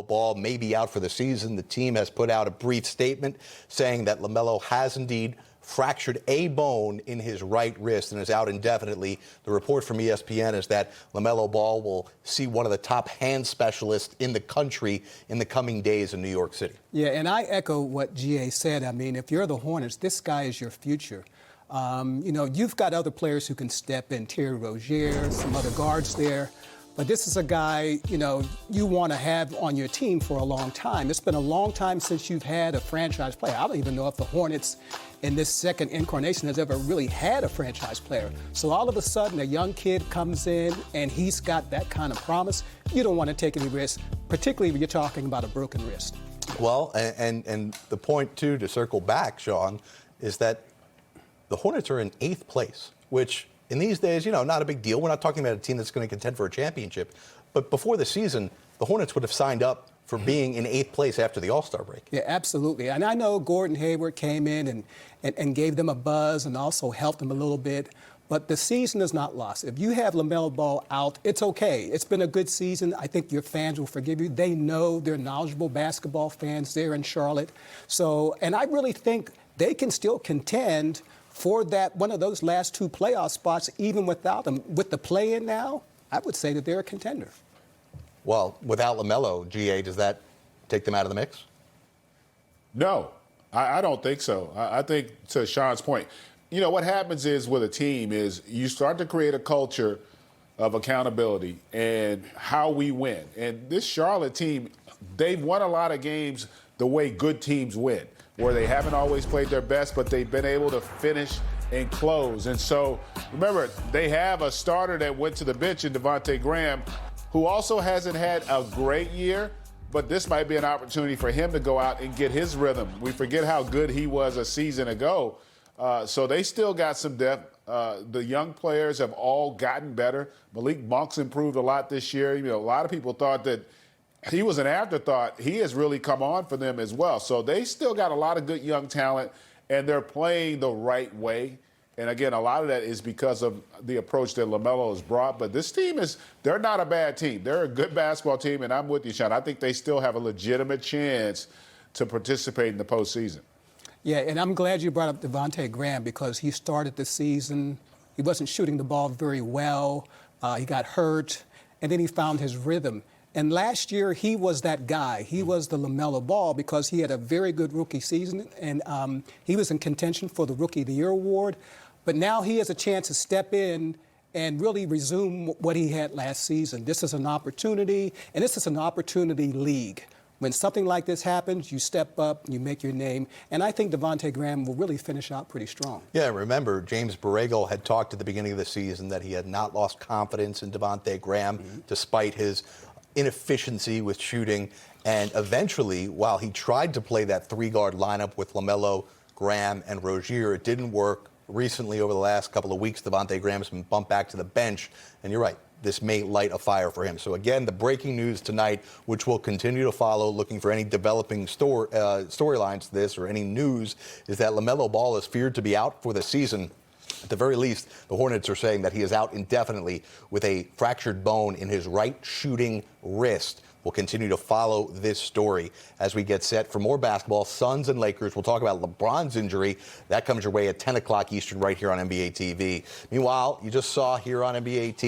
Ball may be out for the season. The team has put out a brief statement saying that LaMelo has indeed fractured a bone in his right wrist and is out indefinitely. The report from ESPN is that LaMelo Ball will see one of the top hand specialists in the country in the coming days in New York City. Yeah, and I echo what GA said. I mean, if you're the Hornets, this guy is your future. You've got other players who can step in, Terry Rozier, some other guards there. But this is a guy, you want to have on your team for a long time. It's been a long time since you've had a franchise player. I don't even know if the Hornets in this second incarnation has ever really had a franchise player. So all of a sudden, a young kid comes in and he's got that kind of promise. You don't want to take any risks, particularly when you're talking about a broken wrist. Well, and the point, too, to circle back, Sean, is that the Hornets are in 8th place, which in these days, not a big deal. We're not talking about a team that's going to contend for a championship. But before the season, the Hornets would have signed up for being in 8th place after the All-Star break. Yeah, absolutely. And I know Gordon Hayward came in and gave them a buzz and also helped them a little bit. But the season is not lost. If you have LaMelo Ball out, it's okay. It's been a good season. I think your fans will forgive you. They know they're knowledgeable basketball fans there in Charlotte. And I really think they can still contend for that one of those last 2 playoff spots, even without them. With the play-in now, I would say that they're a contender. Well, without LaMelo, GA, does that take them out of the mix? No, I don't think so. I think, to Sean's point, what happens is with a team is you start to create a culture of accountability and how we win. And this Charlotte team, they've won a lot of games the way good teams win, where they haven't always played their best, but they've been able to finish and close. And so, remember, they have a starter that went to the bench in Devontae Graham, who also hasn't had a great year, but this might be an opportunity for him to go out and get his rhythm. We forget how good he was a season ago. So they still got some depth. The young players have all gotten better. Malik Monk's improved a lot this year. A lot of people thought that he was an afterthought. He has really come on for them as well. So they still got a lot of good young talent, and they're playing the right way. And again, a lot of that is because of the approach that LaMelo has brought. But this team they're not a bad team. They're a good basketball team, and I'm with you, Sean. I think they still have a legitimate chance to participate in the postseason. Yeah, and I'm glad you brought up Devontae Graham because he started the season. He wasn't shooting the ball very well. He got hurt, and then he found his rhythm. And last year, he was that guy. He was the LaMelo Ball because he had a very good rookie season, and he was in contention for the Rookie of the Year award. But now he has a chance to step in and really resume what he had last season. This is an opportunity, and this is an opportunity league. When something like this happens, you step up, you make your name, and I think Devontae Graham will really finish out pretty strong. Yeah, remember, James Borrego had talked at the beginning of the season that he had not lost confidence in Devontae Graham despite his inefficiency with shooting. And eventually, while he tried to play that 3-guard lineup with LaMelo, Graham, and Rozier, it didn't work. Recently, over the last couple of weeks, Devontae Graham has been bumped back to the bench. And you're right, this may light a fire for him. So again, the breaking news tonight, which we'll continue to follow, looking for any developing storylines to this or any news, is that LaMelo Ball is feared to be out for the season. At the very least, the Hornets are saying that he is out indefinitely with a fractured bone in his right shooting wrist. We'll continue to follow this story as we get set for more basketball. Suns and Lakers. We'll talk about LeBron's injury. That comes your way at 10 o'clock Eastern right here on NBA TV. Meanwhile, you just saw here on NBA TV